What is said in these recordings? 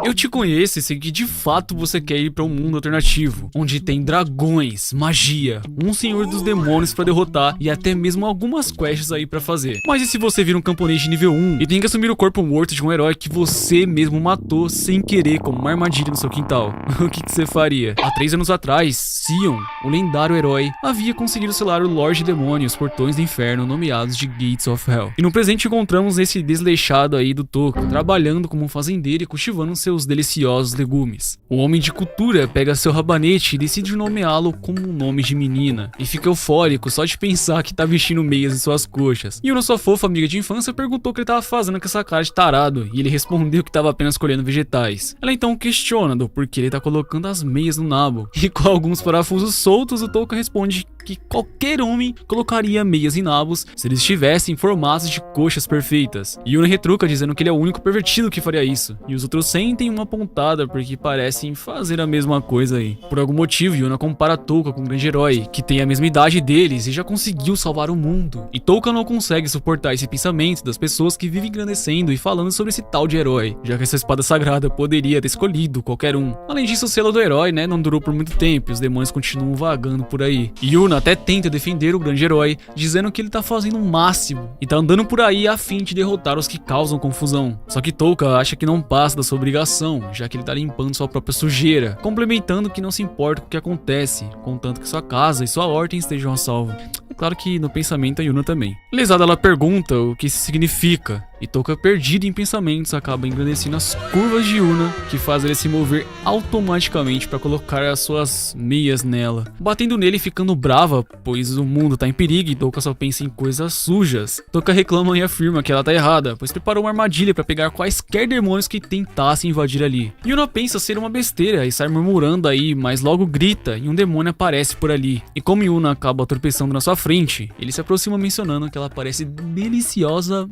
Eu te conheço e sei que de fato você quer ir para um mundo alternativo, onde tem dragões, magia, um senhor dos demônios para derrotar e até mesmo algumas quests aí para fazer. Mas e se você vira um camponês de nível 1 e tem que assumir o corpo morto de um herói que você mesmo matou sem querer como uma armadilha no seu quintal? O que você faria? Há 3 anos atrás, Sion, o lendário herói, havia conseguido selar o Lorde Demônio e os portões do inferno nomeados de Gates of Hell. E no presente encontramos esse desleixado aí do Toka, trabalhando como um fazendeiro e cultivando seus deliciosos legumes. O homem de cultura pega seu rabanete e decide nomeá-lo como um nome de menina, e fica eufórico só de pensar que tá vestindo meias em suas coxas. E uma sua fofa amiga de infância perguntou o que ele tava fazendo com essa cara de tarado, e ele respondeu que tava apenas colhendo vegetais. Ela então questiona do porquê ele tá colocando as meias no nabo, e com alguns parafusos soltos, o Toka responde que qualquer homem colocaria meias em nabos se eles estivessem formados de coxas perfeitas. Yuna retruca dizendo que ele é o único pervertido que faria isso, e os outros sentem uma pontada porque parecem fazer a mesma coisa aí. Por algum motivo, Yuna compara Toka com um grande herói, que tem a mesma idade deles e já conseguiu salvar o mundo. E Toka não consegue suportar esse pensamento das pessoas que vivem engrandecendo e falando sobre esse tal de herói, já que essa espada sagrada poderia ter escolhido qualquer um. Além disso, o selo do herói, não durou por muito tempo e os demônios continuam vagando por aí. Yuna até tenta defender o grande herói, dizendo que ele tá fazendo o máximo e tá andando por aí a fim de derrotar os que causam confusão. Só que Toka acha que não passa da sua obrigação, já que ele tá limpando sua própria sujeira, complementando que não se importa com o que acontece, contanto que sua casa e sua horta estejam a salvo. É claro que no pensamento a Yuna também. Lesada, ela pergunta o que isso significa, e Toka, perdido em pensamentos, acaba engrandecendo as curvas de Yuna, que faz ele se mover automaticamente para colocar as suas meias nela, batendo nele e ficando brava, pois o mundo tá em perigo e Toka só pensa em coisas sujas. Toka reclama e afirma que ela tá errada, pois preparou uma armadilha para pegar quaisquer demônios que tentassem invadir ali. Yuna pensa ser uma besteira e sai murmurando aí, mas logo grita e um demônio aparece por ali. E como Yuna acaba tropeçando na sua frente, ele se aproxima mencionando que ela parece deliciosa.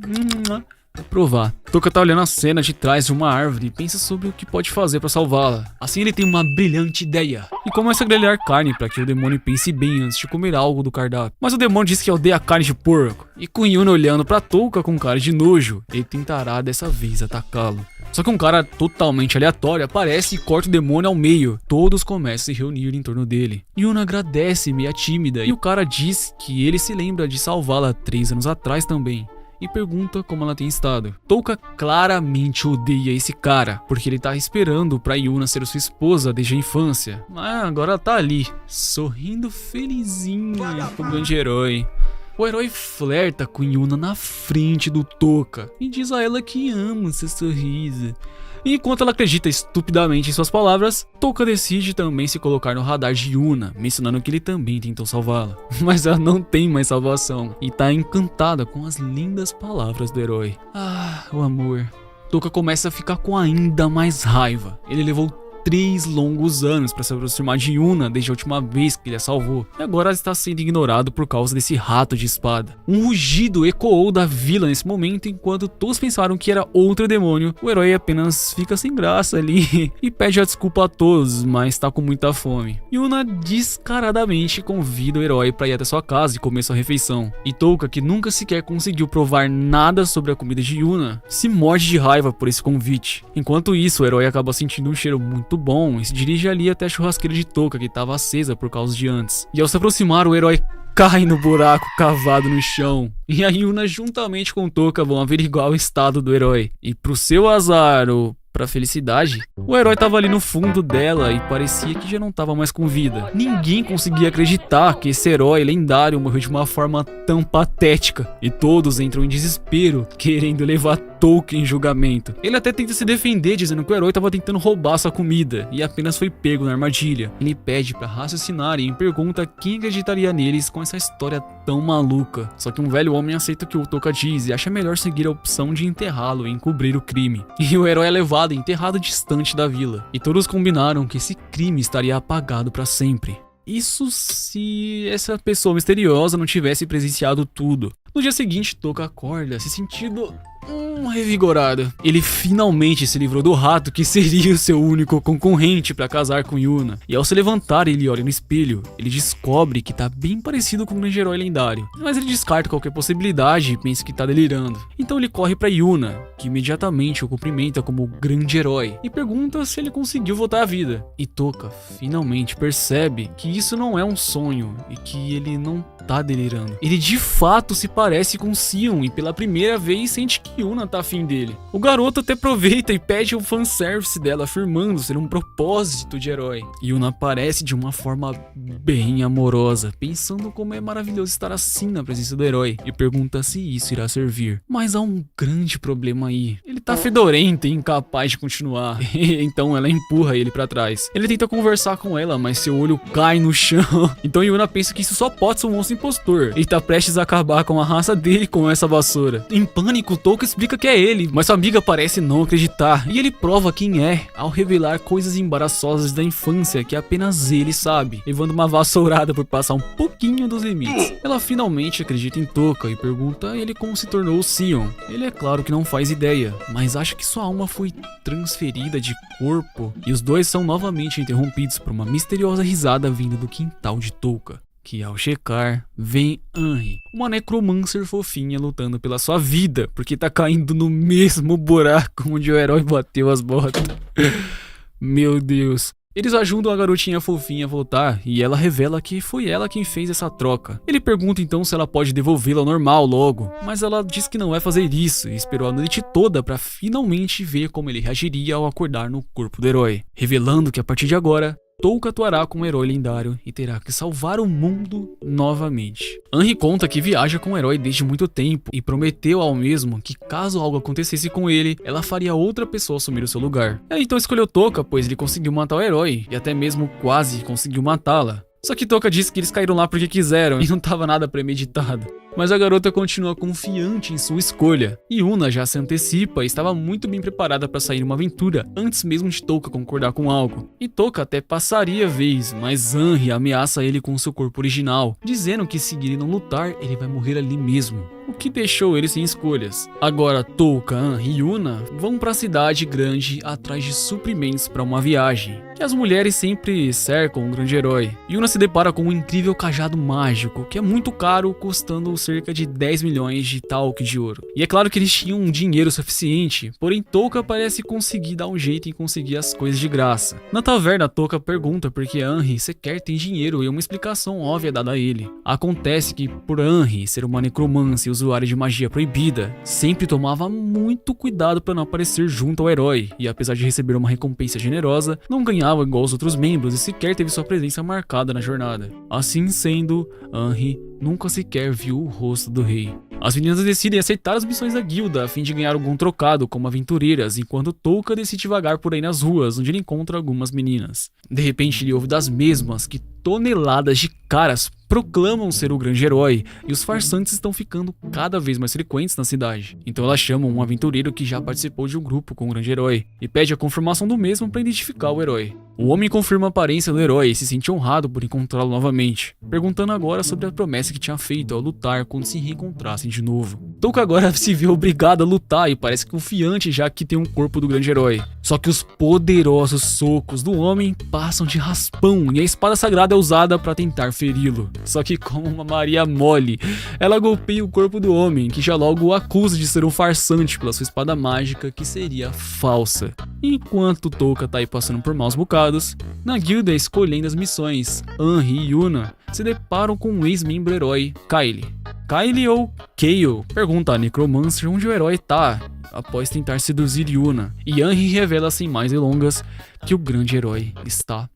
Provar. Toka tá olhando a cena de trás de uma árvore e pensa sobre o que pode fazer pra salvá-la. Assim ele tem uma brilhante ideia e começa a grelhar carne para que o demônio pense bem antes de comer algo do cardápio. Mas o demônio diz que odeia carne de porco, e com Yuna olhando pra Toka com cara de nojo, ele tentará dessa vez atacá-lo. Só que um cara totalmente aleatório aparece e corta o demônio ao meio. Todos começam a se reunir em torno dele. Yuna agradece, meia tímida, e o cara diz que ele se lembra de salvá-la 3 anos atrás também, e pergunta como ela tem estado. Toka claramente odeia esse cara, porque ele tá esperando pra Yuna ser sua esposa desde a infância. Mas agora ela tá ali, sorrindo felizinha com o grande herói. O herói flerta com Yuna na frente do Toka e diz a ela que ama seu sorriso. E enquanto ela acredita estupidamente em suas palavras, Toka decide também se colocar no radar de Yuna, mencionando que ele também tentou salvá-la. Mas ela não tem mais salvação e tá encantada com as lindas palavras do herói. Ah, o amor. Toka começa a ficar com ainda mais raiva. Ele levou 3 longos anos para se aproximar de Yuna desde a última vez que ele a salvou, e agora está sendo ignorado por causa desse rato de espada. Um rugido ecoou da vila nesse momento, enquanto todos pensaram que era outro demônio. O herói apenas fica sem graça ali e pede a desculpa a todos, mas está com muita fome. Yuna descaradamente convida o herói para ir até sua casa e comer sua refeição, e Toka, que nunca sequer conseguiu provar nada sobre a comida de Yuna, se morde de raiva por esse convite. Enquanto isso, o herói acaba sentindo um cheiro muito bom e se dirige ali até a churrasqueira de Toka, que estava acesa por causa de antes. E ao se aproximar, o herói cai no buraco cavado no chão, e a Yuna juntamente com Toka vão averiguar o estado do herói. E pro seu azar, ou pra felicidade, o herói tava ali no fundo dela e parecia que já não tava mais com vida. Ninguém conseguia acreditar que esse herói lendário morreu de uma forma tão patética, e todos entram em desespero, querendo levar Toka em julgamento. Ele até tenta se defender, dizendo que o herói tava tentando roubar sua comida e apenas foi pego na armadilha. Ele pede pra raciocinarem e pergunta quem acreditaria neles com essa história tão maluca. Só que um velho homem aceita o que o Toka diz e acha melhor seguir a opção de enterrá-lo e encobrir o crime. E o herói é levado e enterrado distante da vila. E todos combinaram que esse crime estaria apagado para sempre. Isso se essa pessoa misteriosa não tivesse presenciado tudo. No dia seguinte, Toka acorda se sentindo uma revigorada. Ele finalmente se livrou do rato que seria o seu único concorrente para casar com Yuna. E ao se levantar, ele olha no espelho. Ele descobre que tá bem parecido com um grande herói lendário. Mas ele descarta qualquer possibilidade e pensa que tá delirando. Então ele corre para Yuna, que imediatamente o cumprimenta como o grande herói e pergunta se ele conseguiu voltar à vida. E Touka finalmente percebe que isso não é um sonho e que ele não tá delirando. Ele de fato se parece com Sion e pela primeira vez sente que Yuna tá afim dele. O garoto até aproveita e pede um fanservice dela, afirmando ser um propósito de herói. Yuna aparece de uma forma bem amorosa, pensando como é maravilhoso estar assim na presença do herói, e pergunta se isso irá servir. Mas há um grande problema aí. Ele tá fedorento e incapaz de continuar. Então ela empurra ele pra trás. Ele tenta conversar com ela, mas seu olho cai no chão. Então Yuna pensa que isso só pode ser um monstro impostor. Ele tá prestes a acabar com a raça dele com essa vassoura. Em pânico, Touka explica que é ele, mas sua amiga parece não acreditar. E ele prova quem é, ao revelar coisas embaraçosas da infância que apenas ele sabe, levando uma vassourada por passar um pouquinho dos limites. Ela finalmente acredita em Touka e pergunta a ele como se tornou o Sion. Ele é claro que não faz ideia, mas acha que sua alma foi transferida de corpo. E os dois são novamente interrompidos por uma misteriosa risada vinda do quintal de Touka, que ao checar, vem Henry, uma necromancer fofinha lutando pela sua vida, porque tá caindo no mesmo buraco onde o herói bateu as botas. Meu Deus. Eles ajudam a garotinha fofinha a voltar e ela revela que foi ela quem fez essa troca. Ele pergunta então se ela pode devolvê-la ao normal logo, mas ela diz que não vai fazer isso e esperou a noite toda pra finalmente ver como ele reagiria ao acordar no corpo do herói, revelando que a partir de agora, Touka atuará como um herói lendário e terá que salvar o mundo novamente. Henry conta que viaja com o herói desde muito tempo e prometeu ao mesmo que caso algo acontecesse com ele, ela faria outra pessoa assumir o seu lugar. Ela então escolheu Touka, pois ele conseguiu matar o herói e até mesmo quase conseguiu matá-la. Só que Touka disse que eles caíram lá porque quiseram e não tava nada premeditado. Mas a garota continua confiante em sua escolha. Yuna já se antecipa e estava muito bem preparada para sair uma aventura antes mesmo de Touka concordar com algo. E Touka até passaria a vez, mas Henry ameaça ele com seu corpo original, dizendo que se ele não lutar, ele vai morrer ali mesmo. O que deixou ele sem escolhas. Agora Touka, Henry e Yuna vão para a cidade grande atrás de suprimentos para uma viagem, que as mulheres sempre cercam um grande herói. Yuna se depara com um incrível cajado mágico, que é muito caro, custando cerca de 10 milhões de talque de ouro. E é claro que eles tinham um dinheiro suficiente, porém Touka parece conseguir dar um jeito em conseguir as coisas de graça. Na taverna, Touka pergunta por que Henry sequer tem dinheiro e uma explicação óbvia dada a ele. Acontece que por Henry ser uma necromância e usuário de magia proibida, sempre tomava muito cuidado para não aparecer junto ao herói, e apesar de receber uma recompensa generosa, não ganhava igual os outros membros e sequer teve sua presença marcada na jornada. Assim sendo, Henry nunca sequer viu o rosto do rei. As meninas decidem aceitar as missões da guilda a fim de ganhar algum trocado como aventureiras, enquanto Touka decide vagar por aí nas ruas, onde ele encontra algumas meninas. De repente ele ouve das mesmas que toneladas de caras proclamam ser o grande herói, e os farsantes estão ficando cada vez mais frequentes na cidade. Então elas chamam um aventureiro que já participou de um grupo com o grande herói, e pede a confirmação do mesmo para identificar o herói. O homem confirma a aparência do herói e se sente honrado por encontrá-lo novamente, perguntando agora sobre a promessa que tinha feito ao lutar quando se reencontrassem de novo. Touka agora se vê obrigado a lutar e parece confiante já que tem um corpo do grande herói. Só que os poderosos socos do homem passam de raspão e a espada sagrada é usada para tentar feri-lo. Só que como uma Maria mole, ela golpeia o corpo do homem, que já logo o acusa de ser um farsante pela sua espada mágica que seria falsa. Enquanto Touka tá aí passando por maus bocados, na guilda escolhendo as missões, Henry e Yuna se deparam com um ex-membro herói, Kyle. Kyle ou Kale pergunta a Necromancer onde o herói tá, após tentar seduzir Yuna, e Henry revela sem mais delongas que o grande herói está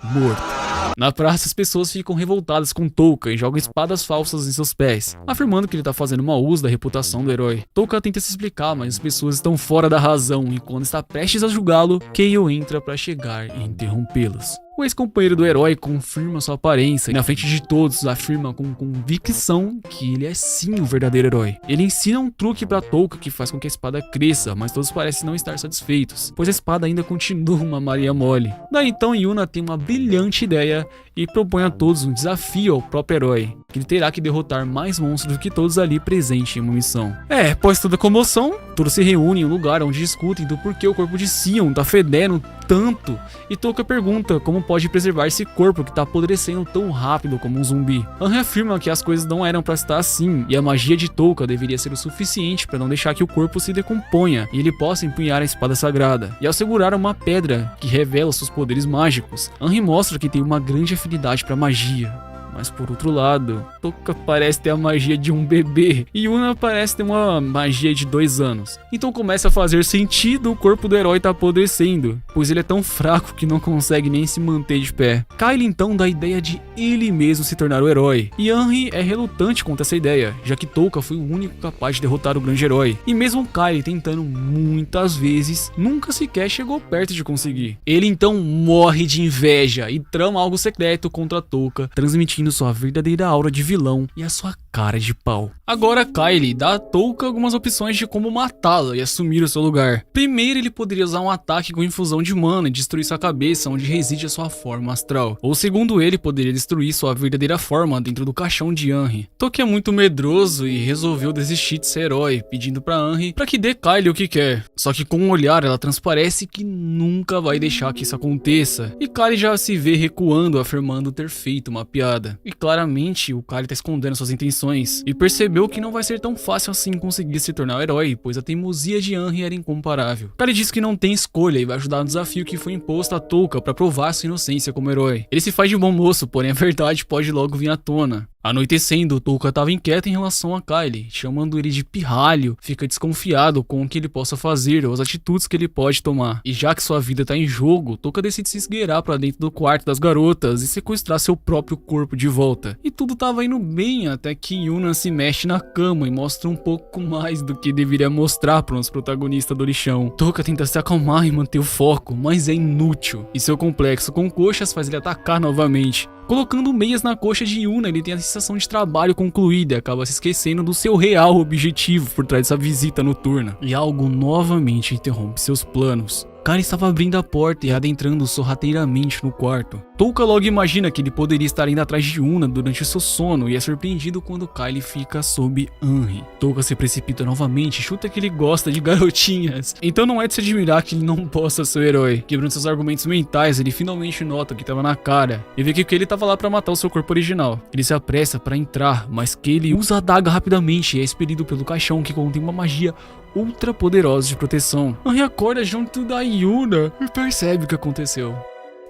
morto. Na praça, as pessoas ficam revoltadas com Touka e jogam espadas falsas em seus pés, afirmando que ele tá fazendo mau uso da reputação do herói. Touka tenta se explicar, mas as pessoas estão fora da razão e quando está prestes a julgá-lo, Kale entra para chegar e interrompê-los. O ex-companheiro do herói confirma sua aparência e na frente de todos afirma com convicção que ele é sim o verdadeiro herói. Ele ensina um truque para Touka que faz com que a espada cresça, mas todos parecem não estar satisfeitos, pois a espada ainda continua uma Maria mole. Daí então Yuna tem uma brilhante ideia e propõe a todos um desafio ao próprio herói, que ele terá que derrotar mais monstros do que todos ali presentes em uma missão. Após toda a comoção, todos se reúnem em um lugar onde discutem do porquê o corpo de Sion tá fedendo tanto, e Touka pergunta como pode preservar esse corpo que tá apodrecendo tão rápido como um zumbi. Henry afirma que as coisas não eram pra estar assim, e a magia de Touka deveria ser o suficiente para não deixar que o corpo se decomponha e ele possa empunhar a espada sagrada. E ao segurar uma pedra que revela seus poderes mágicos, Henry mostra que tem uma grande afinidade pra magia. Mas por outro lado, Touka parece ter a magia de um bebê e Yuna parece ter uma magia de 2 anos. Então começa a fazer sentido o corpo do herói tá apodrecendo, pois ele é tão fraco que não consegue nem se manter de pé. Kyle então dá a ideia de ele mesmo se tornar o herói, e Henry é relutante contra essa ideia, já que Touka foi o único capaz de derrotar o grande herói. E mesmo Kyle tentando muitas vezes, nunca sequer chegou perto de conseguir. Ele então morre de inveja e trama algo secreto contra Touka, transmitindo sua verdadeira aura de vilão e a sua cara de pau. Agora Kyle dá a Touka algumas opções de como matá-la e assumir o seu lugar. Primeiro, ele poderia usar um ataque com infusão de mana e destruir sua cabeça onde reside a sua forma astral. Ou segundo ele, poderia destruir sua verdadeira forma dentro do caixão de Henry. Touka é muito medroso e resolveu desistir de ser herói, pedindo pra Henry pra que dê Kyle o que quer. Só que com um olhar ela transparece que nunca vai deixar que isso aconteça. E Kyle já se vê recuando, afirmando ter feito uma piada. E claramente o Kyle tá escondendo suas intenções e percebeu que não vai ser tão fácil assim conseguir se tornar um herói, pois a teimosia de Henry era incomparável. Kyle diz que não tem escolha e vai ajudar no desafio que foi imposto a Touka para provar sua inocência como herói. Ele se faz de bom moço, porém a verdade pode logo vir à tona. Anoitecendo, Touka estava inquieto em relação a Kyle, chamando ele de pirralho, fica desconfiado com o que ele possa fazer ou as atitudes que ele pode tomar. E já que sua vida está em jogo, Touka decide se esgueirar para dentro do quarto das garotas e sequestrar seu próprio corpo de volta. E tudo estava indo bem até que Yuna se mexe na cama e mostra um pouco mais do que deveria mostrar para os protagonistas do lixão. Touka tenta se acalmar e manter o foco, mas é inútil, e seu complexo com coxas faz ele atacar novamente. Colocando meias na coxa de Yuna, ele tem a sensação de trabalho concluída e acaba se esquecendo do seu real objetivo por trás dessa visita noturna. E algo novamente interrompe seus planos. Kyle estava abrindo a porta e adentrando sorrateiramente no quarto. Touka logo imagina que ele poderia estar indo atrás de Yuna durante o seu sono e é surpreendido quando Kyle fica sob Henry. Touka se precipita novamente e chuta que ele gosta de garotinhas. Então não é de se admirar que ele não possa ser o herói. Quebrando seus argumentos mentais, ele finalmente nota que estava na cara e vê que ele estava lá para matar o seu corpo original. Ele se apressa para entrar, mas que ele usa a adaga rapidamente e é expelido pelo caixão que contém uma magia ultra poderosa de proteção. Henry acorda junto da Yuna e percebe o que aconteceu.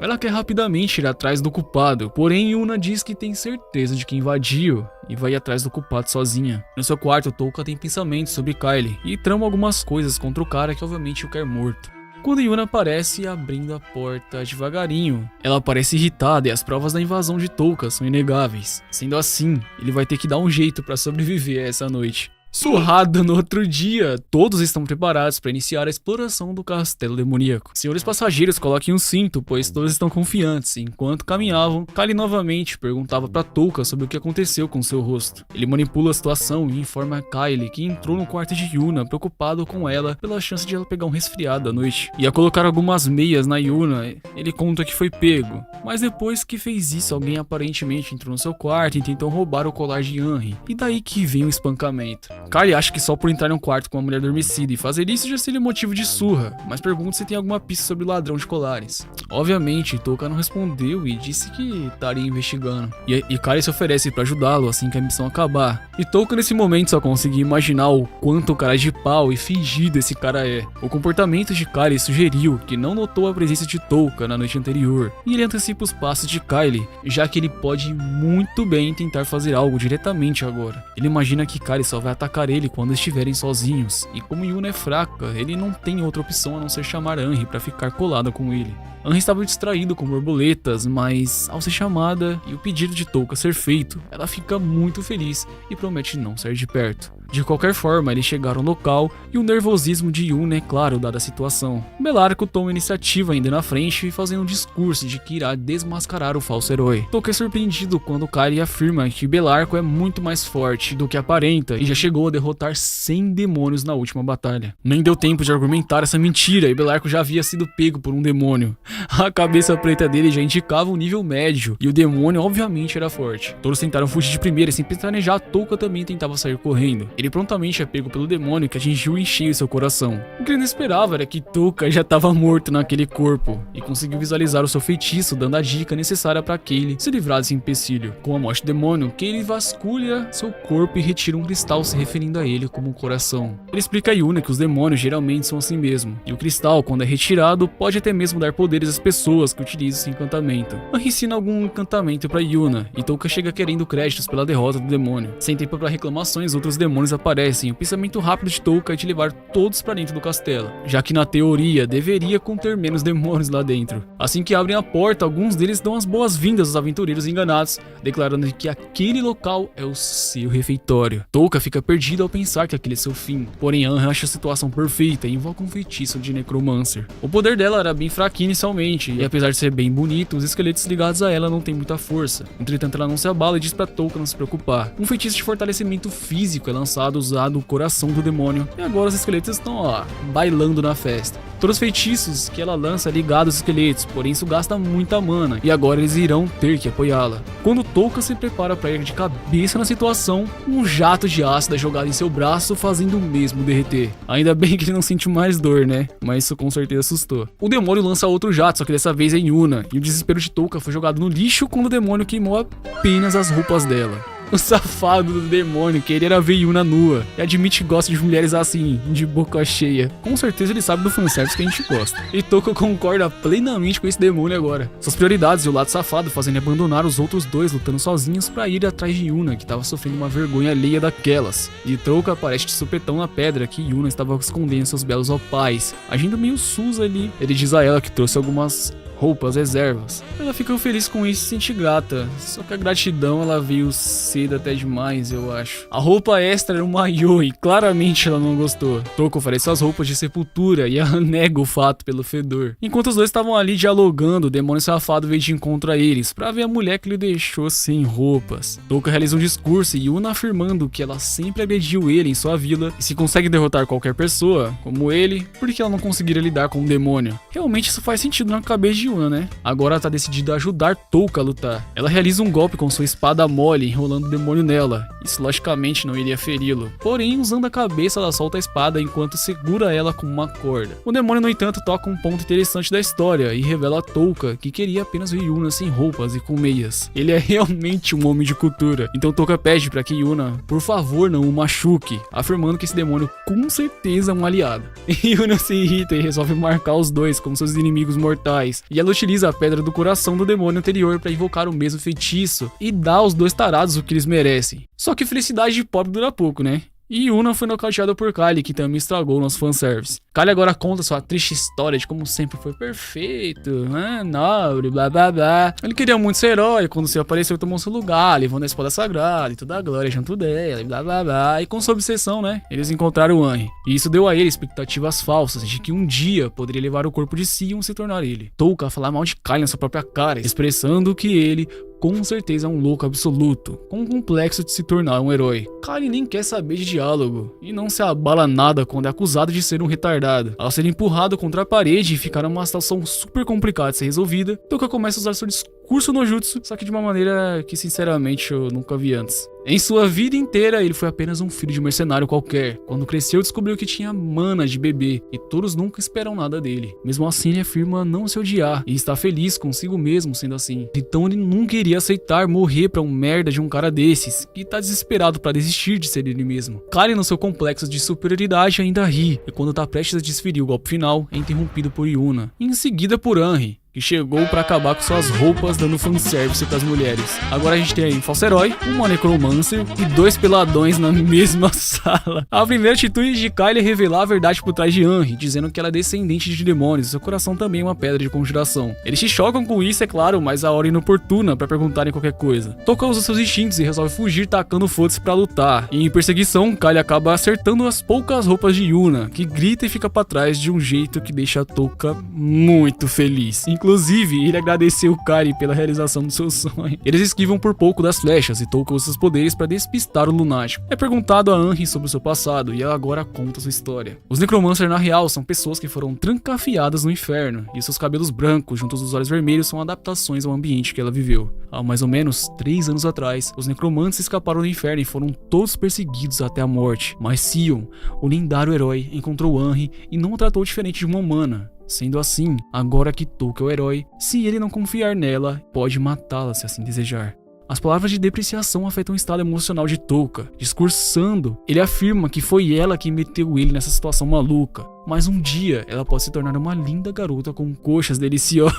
Ela quer rapidamente ir atrás do culpado, porém Yuna diz que tem certeza de que invadiu e vai atrás do culpado sozinha. No seu quarto, Touka tem pensamentos sobre Kyle e trama algumas coisas contra o cara que obviamente o quer morto. Quando Yuna aparece abrindo a porta devagarinho, ela parece irritada e as provas da invasão de Touka são inegáveis. Sendo assim, ele vai ter que dar um jeito para sobreviver a essa noite. Surrado no outro dia, todos estão preparados para iniciar a exploração do castelo demoníaco. Senhores passageiros, coloquem um cinto, pois todos estão confiantes. Enquanto caminhavam, Kyle novamente perguntava para Touka sobre o que aconteceu com seu rosto. Ele manipula a situação e informa a Kyle que entrou no quarto de Yuna, preocupado com ela pela chance de ela pegar um resfriado à noite. Ia colocar algumas meias na Yuna, ele conta que foi pego. Mas depois que fez isso, alguém aparentemente entrou no seu quarto e tentou roubar o colar de Henry. E daí que vem o espancamento. Kyle acha que só por entrar em um quarto com uma mulher adormecida e fazer isso já seria motivo de surra, mas pergunta se tem alguma pista sobre o ladrão de colares. Obviamente, Touka não respondeu e disse que estaria investigando. E Kyle se oferece para ajudá-lo assim que a missão acabar. E Touka nesse momento só conseguia imaginar o quanto cara de pau e fingido esse cara é. O comportamento de Kyle sugeriu que não notou a presença de Touka na noite anterior, e ele antecipa os passos de Kyle, já que ele pode muito bem tentar fazer algo diretamente agora. Ele imagina que Kyle só vai atacar ele quando estiverem sozinhos, e como Yuna é fraca, ele não tem outra opção a não ser chamar Henry para ficar colada com ele. Henry estava distraído com borboletas, mas ao ser chamada e o pedido de Touka ser feito, ela fica muito feliz e promete não sair de perto. De qualquer forma, eles chegaram ao local e o nervosismo de Yuna é claro dada a situação. Bellarco toma a iniciativa ainda na frente, fazendo um discurso de que irá desmascarar o falso herói. Touka é surpreendido quando Kari afirma que Bellarco é muito mais forte do que aparenta e já chegou a derrotar 100 demônios na última batalha. Nem deu tempo de argumentar essa mentira e Bellarco já havia sido pego por um demônio. A cabeça preta dele já indicava um nível médio e o demônio obviamente era forte. Todos tentaram fugir de primeira e sem pestanejar, Touka também tentava sair correndo. Ele prontamente é pego pelo demônio que atingiu em cheio seu coração. O que ele não esperava era que Touka já estava morto naquele corpo e conseguiu visualizar o seu feitiço, dando a dica necessária para Kaylee se livrar desse empecilho. Com a morte do demônio, Kaylee vasculha seu corpo e retira um cristal se referindo a ele como um coração. Ele explica a Yuna que os demônios geralmente são assim mesmo, e o cristal, quando é retirado, pode até mesmo dar poderes às pessoas que utilizam esse encantamento. Henry ensina algum encantamento para Yuna, e Touka chega querendo créditos pela derrota do demônio. Sem tempo para reclamações, outros demônios aparecem, e o pensamento rápido de Touka é de levar todos para dentro do castelo, já que na teoria deveria conter menos demônios lá dentro. Assim que abrem a porta, alguns deles dão as boas-vindas aos aventureiros enganados, declarando que aquele local é o seu refeitório. Touka fica perdido ao pensar que aquele é seu fim, porém Anne acha a situação perfeita e invoca um feitiço de Necromancer. O poder dela era bem fraquinho inicialmente, e apesar de ser bem bonito, os esqueletos ligados a ela não têm muita força. Entretanto, ela não se abala e diz pra Touka não se preocupar. Um feitiço de fortalecimento físico é lançado usando o coração do demônio, e agora os esqueletos estão, ó, bailando na festa. Todos os feitiços que ela lança ligados aos esqueletos, porém isso gasta muita mana, e agora eles irão ter que apoiá-la. Quando Touka se prepara para ir de cabeça na situação, um jato de ácido é jogado em seu braço, fazendo o mesmo derreter. Ainda bem que ele não sente mais dor, né? Mas isso com certeza assustou. O demônio lança outro jato, só que dessa vez é em Yuna, e o desespero de Touka foi jogado no lixo quando o demônio queimou apenas as roupas dela. O safado do demônio queria ver Yuna nua e admite que gosta de mulheres assim, de boca cheia. Com certeza ele sabe do fanservice que a gente gosta. E Touka concorda plenamente com esse demônio agora. Suas prioridades e o lado safado fazem ele abandonar os outros dois lutando sozinhos pra ir atrás de Yuna, que estava sofrendo uma vergonha alheia daquelas. E Touka aparece de supetão na pedra que Yuna estava escondendo seus belos opais, agindo meio sus ali. Ele diz a ela que trouxe algumas roupas, reservas. Ela fica feliz com isso e se sente grata, só que a gratidão ela veio cedo até demais, eu acho. A roupa extra era um maiô e claramente ela não gostou. Touka oferece as roupas de sepultura e ela nega o fato pelo fedor. Enquanto os dois estavam ali dialogando, o demônio safado veio de encontro a eles pra ver a mulher que lhe deixou sem roupas. Touka realiza um discurso e Yuna afirmando que ela sempre agrediu ele em sua vila e se consegue derrotar qualquer pessoa, como ele, porque ela não conseguiria lidar com o demônio. Realmente isso faz sentido na cabeça de Yuna, né? Agora ela tá decidida a ajudar Touka a lutar. Ela realiza um golpe com sua espada mole, enrolando o demônio nela. Isso logicamente não iria feri-lo. Porém, usando a cabeça, ela solta a espada enquanto segura ela com uma corda. O demônio, no entanto, toca um ponto interessante da história e revela a Touka que queria apenas ver Yuna sem roupas e com meias. Ele é realmente um homem de cultura. Então Touka pede para que Yuna, por favor, não o machuque, afirmando que esse demônio com certeza é um aliado. E Yuna se irrita e resolve marcar os dois como seus inimigos mortais. E ela utiliza a pedra do coração do demônio anterior para invocar o mesmo feitiço e dá aos dois tarados o que eles merecem. Só que felicidade de pobre dura pouco, né? E Yuna foi nocauteada por Kali, que também estragou o nosso fanservice. Kali agora conta sua triste história de como sempre foi perfeito, nobre, blá blá blá. Ele queria muito ser herói, quando se apareceu tomou seu lugar, levando a espada sagrada e toda a glória junto dela, e blá blá blá. E com sua obsessão, né, eles encontraram o Henry. E isso deu a ele expectativas falsas de que um dia poderia levar o corpo de Sion se tornar ele. Touka falar mal de Kali na sua própria cara, expressando que ele com certeza é um louco absoluto, com um complexo de se tornar um herói. Kali nem quer saber de diálogo, e não se abala nada quando é acusado de ser um retardado. Ao ser empurrado contra a parede e ficar numa situação super complicada de ser resolvida, Touka começa a usar seu discurso no jutsu, só que de uma maneira que sinceramente eu nunca vi antes. Em sua vida inteira, ele foi apenas um filho de mercenário qualquer. Quando cresceu, descobriu que tinha mana de bebê, e todos nunca esperam nada dele. Mesmo assim, ele afirma não se odiar, e está feliz consigo mesmo sendo assim. Então ele nunca iria aceitar morrer pra um merda de um cara desses, que tá desesperado pra desistir de ser ele mesmo. Kali, no seu complexo de superioridade, ainda ri, e quando tá prestes a desferir o golpe final, é interrompido por Yuna, e em seguida por Henry. que chegou pra acabar com suas roupas dando fanservice pras mulheres. Agora a gente tem aí um falso herói, uma necromancer e 2 peladões na mesma sala. A primeira atitude de Kylie é revelar a verdade por trás de Henry, dizendo que ela é descendente de demônios e seu coração também é uma pedra de conjuração. Eles se chocam com isso, é claro, mas a hora é inoportuna pra perguntarem qualquer coisa. Touka usa seus instintos e resolve fugir tacando foda-se pra lutar. E em perseguição, Kylie acaba acertando as poucas roupas de Yuna, que grita e fica pra trás de um jeito que deixa Touka muito feliz. Inclusive, ele agradeceu Kylie pela realização do seu sonho. Eles esquivam por pouco das flechas e Touka usa seus poderes pra despistar o lunático. É perguntado a Henry sobre o seu passado e ela agora conta sua história. Os Necromancers na real são pessoas que foram trancafiadas no inferno e seus cabelos brancos junto aos olhos vermelhos são adaptações ao ambiente que ela viveu. Há mais ou menos 3 anos atrás, os necromantes escaparam do inferno e foram todos perseguidos até a morte. Mas Sion, o lendário herói, encontrou Henry e não o tratou diferente de uma humana. Sendo assim, agora que Touka é o herói, se ele não confiar nela, pode matá-la se assim desejar. As palavras de depreciação afetam o estado emocional de Touka. Discursando, ele afirma que foi ela quem meteu ele nessa situação maluca. Mas um dia, ela pode se tornar uma linda garota com coxas deliciosas.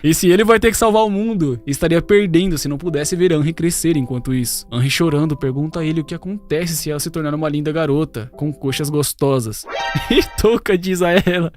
E se ele vai ter que salvar o mundo, estaria perdendo se não pudesse ver Henry crescer enquanto isso. Henry chorando pergunta a ele o que acontece se ela se tornar uma linda garota, com coxas gostosas. E Touka diz a ela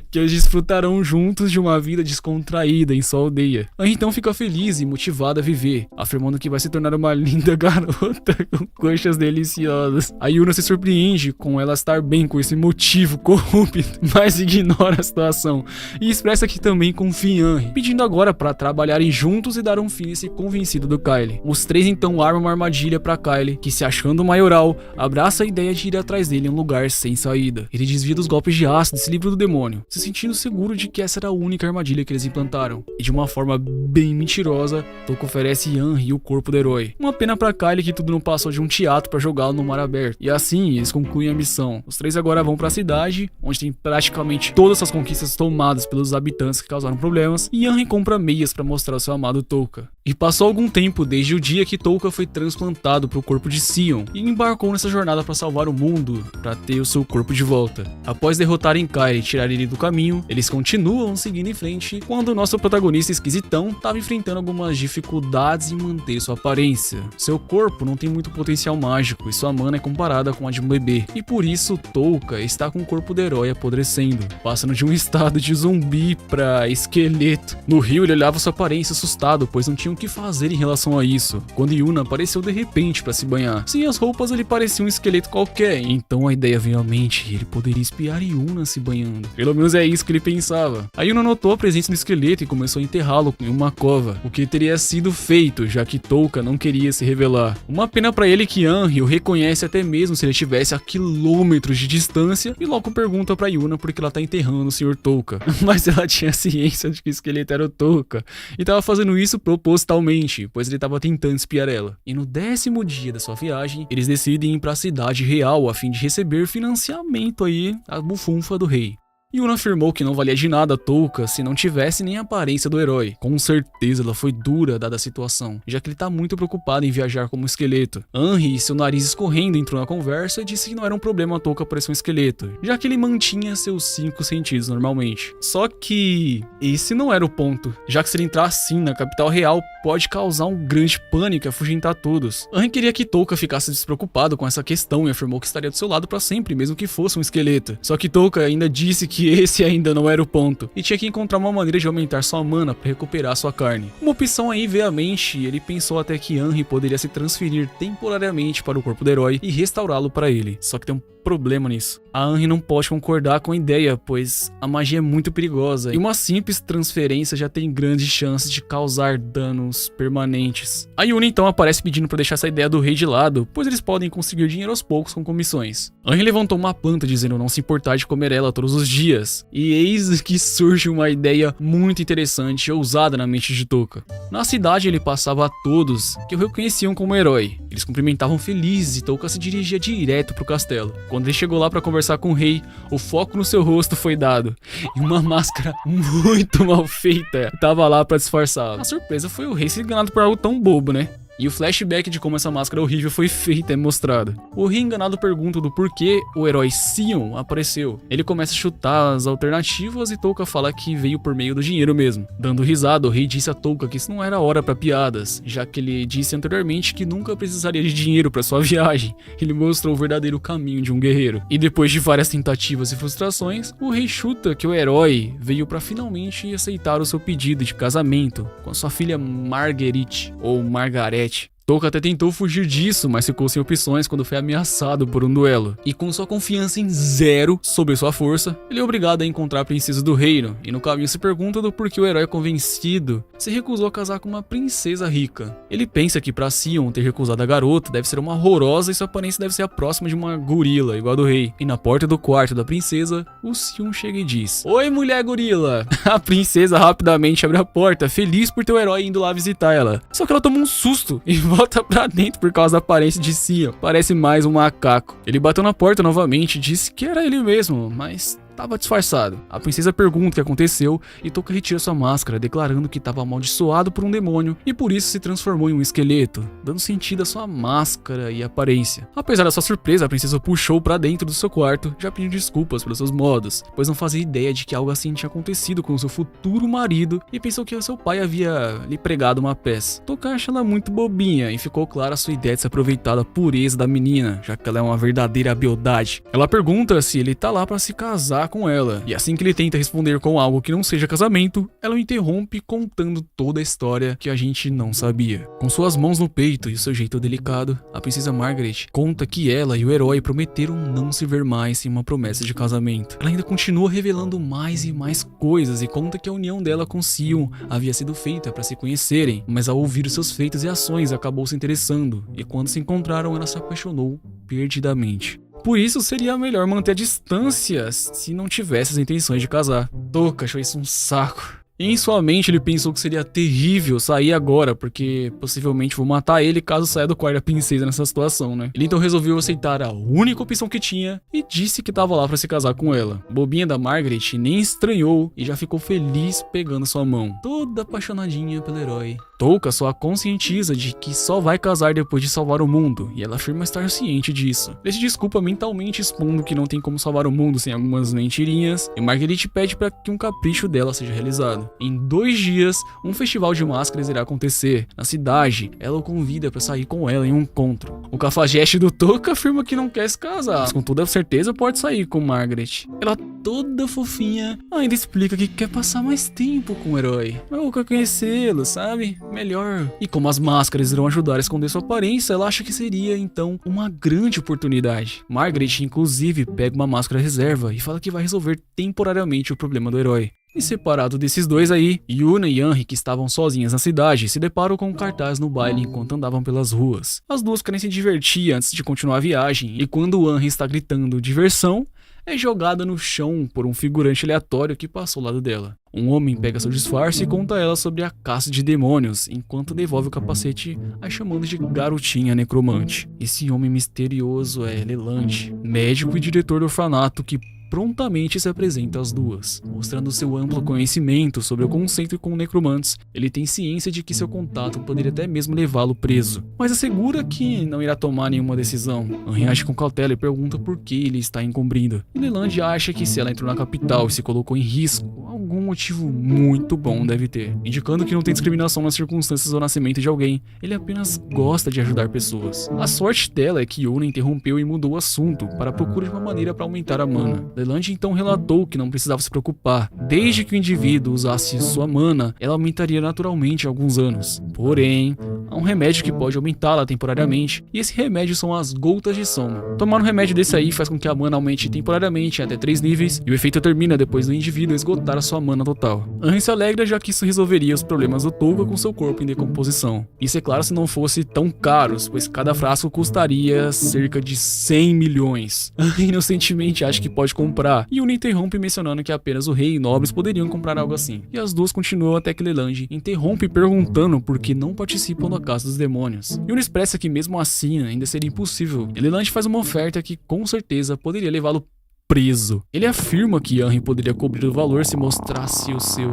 que eles desfrutarão juntos de uma vida descontraída em sua aldeia. Henry então fica feliz e motivado a viver, afirmando que vai se tornar uma linda garota com coxas deliciosas. A Yuna se surpreende com ela estar bem com esse motivo corrupto, mas ignora a situação e expressa que também confia em Henry, pedindo agora para trabalharem juntos e dar um fim nesse convencido do Kylie. Os 3 então armam uma armadilha para Kylie, que se achando maioral, abraça a ideia de ir atrás dele em um lugar sem saída. Ele desvia dos golpes de ácido e se livra do demônio, se sentindo seguro de que essa era a única armadilha que eles implantaram. E de uma forma bem mentirosa, Touka oferece Henry o corpo do herói. Uma pena para Kylie que tudo não passou de um teatro para jogá-lo no mar aberto. E assim, eles concluem a missão. Os 3 agora vão para a cidade, onde tem praticamente todas as conquistas tomadas pelos habitantes que causaram problemas, e Henry compra meias para mostrar ao seu amado Touka. E passou algum tempo desde o dia que Touka foi transplantado para o corpo de Sion e embarcou nessa jornada para salvar o mundo, para ter o seu corpo de volta. Após derrotarem Kylie e tirar ele do caminho, eles continuam seguindo em frente quando o nosso protagonista esquisitão estava enfrentando algumas dificuldades em manter sua aparência. Seu corpo não tem muito potencial mágico e sua mana é comparada com a de um bebê, e por isso Touka está com o corpo do herói apodrecendo, passando de um estado de zumbi para esqueleto. No rio ele olhava sua aparência assustado, pois não tinha o que fazer em relação a isso, quando Yuna apareceu de repente para se banhar. Sem as roupas ele parecia um esqueleto qualquer, então a ideia veio à mente e ele poderia espiar Yuna se banhando. Pelo menos é isso que ele pensava. A Yuna notou a presença do esqueleto e começou a enterrá-lo em uma cova, o que teria sido feito, já que Touka não queria se revelar. Uma pena para ele que Henry o reconhece até mesmo se ele estivesse a quilômetros de distância e logo pergunta para Yuna por que ela tá enterrando o Sr. Touka. Mas ela tinha ciência de que o esqueleto era o Touka e tava fazendo isso propositalmente, pois ele tava tentando espiar ela. E no 10º dia da sua viagem, eles decidem ir para a cidade real a fim de receber financiamento aí, a bufunfa do rei. Yuna afirmou que não valia de nada a Touka se não tivesse nem a aparência do herói. Com certeza ela foi dura dada a situação, já que ele tá muito preocupado em viajar como esqueleto. Henry, seu nariz escorrendo, entrou na conversa e disse que não era um problema a Touka parecer um esqueleto, já que ele mantinha seus 5 sentidos normalmente. Só que esse não era o ponto, já que se ele entrar assim na capital real pode causar um grande pânico e afugentar todos. Henry queria que Touka ficasse despreocupado com essa questão e afirmou que estaria do seu lado para sempre, mesmo que fosse um esqueleto. Só que Touka ainda disse que esse ainda não era o ponto, e tinha que encontrar uma maneira de aumentar sua mana para recuperar sua carne. Uma opção aí veio à mente e ele pensou até que Henry poderia se transferir temporariamente para o corpo do herói e restaurá-lo para ele. Só que tem um problema nisso. A Henry não pode concordar com a ideia, pois a magia é muito perigosa e uma simples transferência já tem grandes chances de causar danos permanentes. A Yuna então aparece pedindo para deixar essa ideia do rei de lado, pois eles podem conseguir dinheiro aos poucos com comissões. Henry levantou uma planta dizendo não se importar de comer ela todos os dias, e eis que surge uma ideia muito interessante e ousada na mente de Touka. Na cidade ele passava a todos que o reconheciam como herói. Eles cumprimentavam felizes e Touka se dirigia direto pro castelo. Quando ele chegou lá para conversar com o rei, o foco no seu rosto foi dado e uma máscara muito mal feita tava lá para disfarçá-lo. A surpresa foi o rei ser enganado por algo tão bobo, né? E o flashback de como essa máscara horrível foi feita é mostrado. O rei enganado pergunta do porquê o herói Sion apareceu. Ele começa a chutar as alternativas e Touka fala que veio por meio do dinheiro mesmo. Dando risada, o rei disse a Touka que isso não era hora para piadas, já que ele disse anteriormente que nunca precisaria de dinheiro para sua viagem. Ele mostrou o verdadeiro caminho de um guerreiro. E depois de várias tentativas e frustrações, o rei chuta que o herói veio para finalmente aceitar o seu pedido de casamento com a sua filha Marguerite, ou Margarete. Touka até tentou fugir disso, mas ficou sem opções quando foi ameaçado por um duelo. E com sua confiança em zero sobre sua força, ele é obrigado a encontrar a princesa do reino, e no caminho se pergunta do porquê o herói convencido se recusou a casar com uma princesa rica. Ele pensa que pra Sion ter recusado a garota deve ser uma horrorosa e sua aparência deve ser a próxima de uma gorila, igual a do rei. E na porta do quarto da princesa, o Sion chega e diz: "Oi, mulher gorila!" A princesa rapidamente abre a porta, feliz por ter o herói indo lá visitar ela. Só que ela toma um susto e volta pra dentro por causa da aparência de Sion. Parece mais um macaco. Ele bateu na porta novamente e disse que era ele mesmo, mas tava disfarçado. A princesa pergunta o que aconteceu e Touka retira sua máscara, declarando que estava amaldiçoado por um demônio e por isso se transformou em um esqueleto, dando sentido à sua máscara e aparência. Apesar da sua surpresa, a princesa o puxou pra dentro do seu quarto, já pedindo desculpas pelos seus modos, pois não fazia ideia de que algo assim tinha acontecido com seu futuro marido e pensou que seu pai havia lhe pregado uma peça. Touka acha ela muito bobinha e ficou clara sua ideia de se aproveitar da pureza da menina, já que ela é uma verdadeira beldade. Ela pergunta se ele tá lá pra se casar com ela, e assim que ele tenta responder com algo que não seja casamento, ela o interrompe contando toda a história que a gente não sabia. Com suas mãos no peito e o seu jeito delicado, a princesa Margaret conta que ela e o herói prometeram não se ver mais sem uma promessa de casamento. Ela ainda continua revelando mais e mais coisas e conta que a união dela com Sion havia sido feita para se conhecerem, mas ao ouvir os seus feitos e ações acabou se interessando, e quando se encontraram ela se apaixonou perdidamente. Por isso seria melhor manter a distância se não tivesse as intenções de casar. Touka achou isso um saco. E em sua mente ele pensou que seria terrível sair agora, porque possivelmente vou matar ele caso saia do quarto da princesa nessa situação, né? Ele então resolveu aceitar a única opção que tinha e disse que tava lá pra se casar com ela. Bobinha da Margaret nem estranhou e já ficou feliz pegando sua mão, toda apaixonadinha pelo herói. Touka só a conscientiza de que só vai casar depois de salvar o mundo, e ela afirma estar ciente disso. Ele se desculpa mentalmente expondo que não tem como salvar o mundo sem algumas mentirinhas, e Marguerite pede para que um capricho dela seja realizado. Em 2 dias, um festival de máscaras irá acontecer. Na cidade, ela o convida para sair com ela em um encontro. O cafajeste do Touka afirma que não quer se casar, mas com toda certeza pode sair com Margaret. Ela, toda fofinha, ainda explica que quer passar mais tempo com o herói. Ou quer conhecê-lo, sabe? Melhor. E como as máscaras irão ajudar a esconder sua aparência, ela acha que seria, então, uma grande oportunidade. Margaret, inclusive, pega uma máscara reserva e fala que vai resolver temporariamente o problema do herói. E separado desses dois aí, Yuna e Henry, que estavam sozinhas na cidade, se deparam com um cartaz no baile enquanto andavam pelas ruas. As duas querem se divertir antes de continuar a viagem, e quando o Henry está gritando diversão, é jogada no chão por um figurante aleatório que passou ao lado dela. Um homem pega seu disfarce e conta a ela sobre a caça de demônios, enquanto devolve o capacete, a chamando de garotinha necromante. Esse homem misterioso é Leland, médico e diretor do orfanato que prontamente se apresenta às duas, mostrando seu amplo conhecimento sobre o conceito com necromantes. Ele tem ciência de que seu contato poderia até mesmo levá-lo preso, mas assegura que não irá tomar nenhuma decisão. Henry age com cautela e pergunta por que ele está encobrindo. E Leland acha que se ela entrou na capital e se colocou em risco, algum motivo muito bom deve ter, indicando que não tem discriminação nas circunstâncias do nascimento de alguém, ele apenas gosta de ajudar pessoas. A sorte dela é que Yuna interrompeu e mudou o assunto para a procura de uma maneira para aumentar a mana. Leland então relatou que não precisava se preocupar, desde que o indivíduo usasse sua mana, ela aumentaria naturalmente em alguns anos. Porém, há um remédio que pode aumentá-la temporariamente, e esse remédio são as gotas de soma. Tomar um remédio desse aí faz com que a mana aumente temporariamente até 3 níveis, e o efeito termina depois do indivíduo esgotar a sua mana total. Henry se alegra já que isso resolveria os problemas do Touka com seu corpo em decomposição. Isso é claro se não fosse tão caros, pois cada frasco custaria cerca de 100 milhões. Henry inocentemente acha que pode comprar, e Yuna interrompe mencionando que apenas o rei e nobres poderiam comprar algo assim. E as duas continuam até que Leland interrompe perguntando por que não participam da Casa dos Demônios. Yuna expressa que mesmo assim ainda seria impossível, e Leland faz uma oferta que com certeza poderia levá-lo preso. Ele afirma que Henry poderia cobrir o valor se mostrasse o seu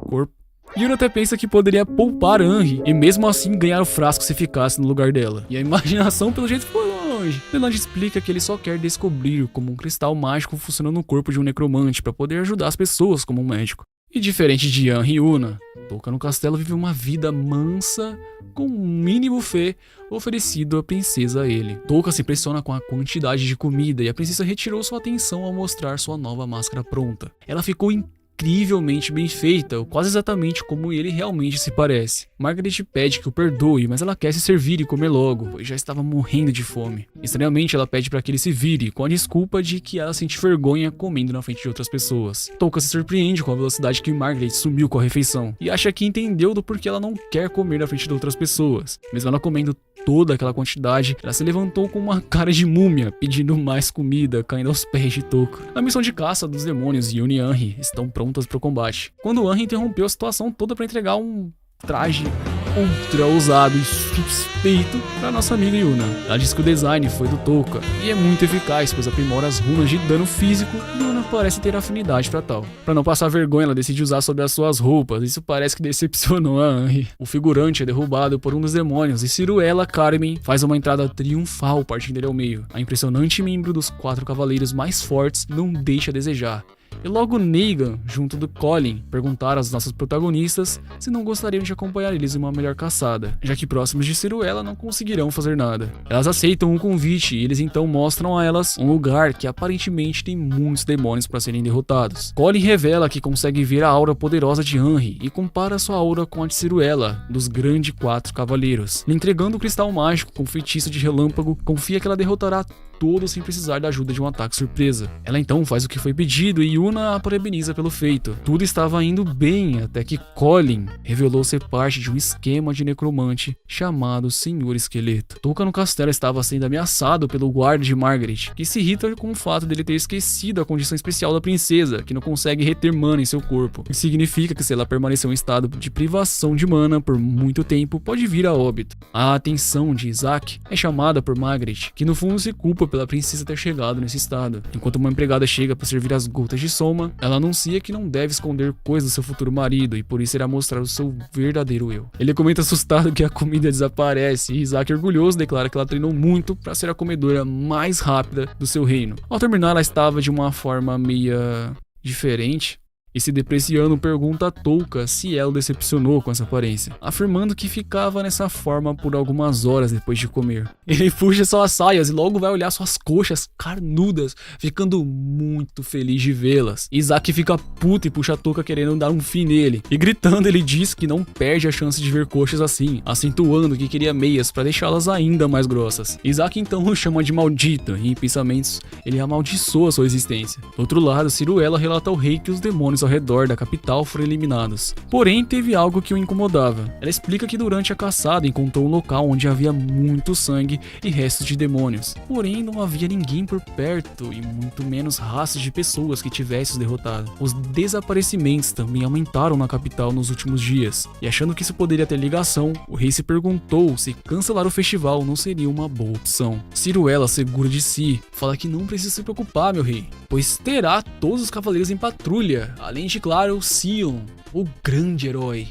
corpo. Yuna até pensa que poderia poupar Henry e mesmo assim ganhar o frasco se ficasse no lugar dela. E a imaginação pelo jeito foi longe. Delange explica que ele só quer descobrir como um cristal mágico funciona no corpo de um necromante para poder ajudar as pessoas como um médico. E diferente de Henry e Yuna, Touka no castelo vive uma vida mansa com um mínimo fé oferecido à princesa a ele. Touka se impressiona com a quantidade de comida e a princesa retirou sua atenção ao mostrar sua nova máscara pronta. Ela ficou incrivelmente bem feita, quase exatamente como ele realmente se parece. Margaret pede que o perdoe, mas ela quer se servir e comer logo, pois já estava morrendo de fome. Estranhamente, ela pede para que ele se vire, com a desculpa de que ela sente vergonha comendo na frente de outras pessoas. Touka se surpreende com a velocidade que Margaret sumiu com a refeição, e acha que entendeu do porquê ela não quer comer na frente de outras pessoas. Mesmo ela comendo toda aquela quantidade, ela se levantou com uma cara de múmia, pedindo mais comida, caindo aos pés de Touka. Na missão de caça dos demônios, Yuna e Henry estão prontas para o combate, quando Henry interrompeu a situação toda para entregar um traje ultra ousado e suspeito para nossa amiga Yuna. Ela diz que o design foi do Touka e é muito eficaz, pois aprimora as runas de dano físico e Yuna parece ter afinidade para tal. Para não passar vergonha, ela decide usar sobre as suas roupas. Isso parece que decepcionou a Henry. O figurante é derrubado por um dos demônios e Ciruela Carmen faz uma entrada triunfal partindo dele ao meio. A impressionante membro dos 4 cavaleiros mais fortes não deixa a desejar. E logo Negan, junto do Colin, perguntaram às nossas protagonistas se não gostariam de acompanhar eles em uma melhor caçada, já que próximos de Ciruela não conseguirão fazer nada. Elas aceitam o convite e eles então mostram a elas um lugar que aparentemente tem muitos demônios para serem derrotados. Colin revela que consegue ver a aura poderosa de Henry e compara sua aura com a de Ciruela, dos grandes 4 cavaleiros. Lhe entregando o cristal mágico com feitiço de relâmpago, confia que ela derrotará todos sem precisar da ajuda de um ataque surpresa. Ela então faz o que foi pedido e Yuna a parabeniza pelo feito. Tudo estava indo bem até que Colin revelou ser parte de um esquema de necromante chamado Senhor Esqueleto. Touka no castelo estava sendo ameaçado pelo guarda de Margaret, que se irrita com o fato dele ter esquecido a condição especial da princesa, que não consegue reter mana em seu corpo. Isso significa que se ela permanecer em um estado de privação de mana por muito tempo, pode vir a óbito. A atenção de Isaac é chamada por Margaret, que no fundo se culpa pela princesa ter chegado nesse estado. Enquanto uma empregada chega para servir as gotas de soma, ela anuncia que não deve esconder coisas do seu futuro marido e por isso irá mostrar o seu verdadeiro eu. Ele comenta assustado que a comida desaparece e Isaac, orgulhoso, declara que ela treinou muito para ser a comedora mais rápida do seu reino. Ao terminar, ela estava de uma forma meia diferente. E se depreciando, pergunta a Touka se ela o decepcionou com essa aparência, afirmando que ficava nessa forma por algumas horas depois de comer. Ele puxa suas saias e logo vai olhar suas coxas carnudas, ficando muito feliz de vê-las. Isaac fica puto e puxa a Touka querendo dar um fim nele, e gritando ele diz que não perde a chance de ver coxas assim, acentuando que queria meias para deixá-las ainda mais grossas. Isaac então o chama de maldito e em pensamentos ele amaldiçoa sua existência. Do outro lado, Ciruela relata ao rei que os demônios ao redor da capital foram eliminados. Porém, teve algo que o incomodava. Ela explica que durante a caçada encontrou um local onde havia muito sangue e restos de demônios. Porém, não havia ninguém por perto e muito menos rastros de pessoas que tivessem os derrotado. Os desaparecimentos também aumentaram na capital nos últimos dias. E achando que isso poderia ter ligação, o rei se perguntou se cancelar o festival não seria uma boa opção. Ciruela, segura de si, fala que não precisa se preocupar, meu rei, pois terá todos os cavaleiros em patrulha, além de, claro, Sion, o grande herói.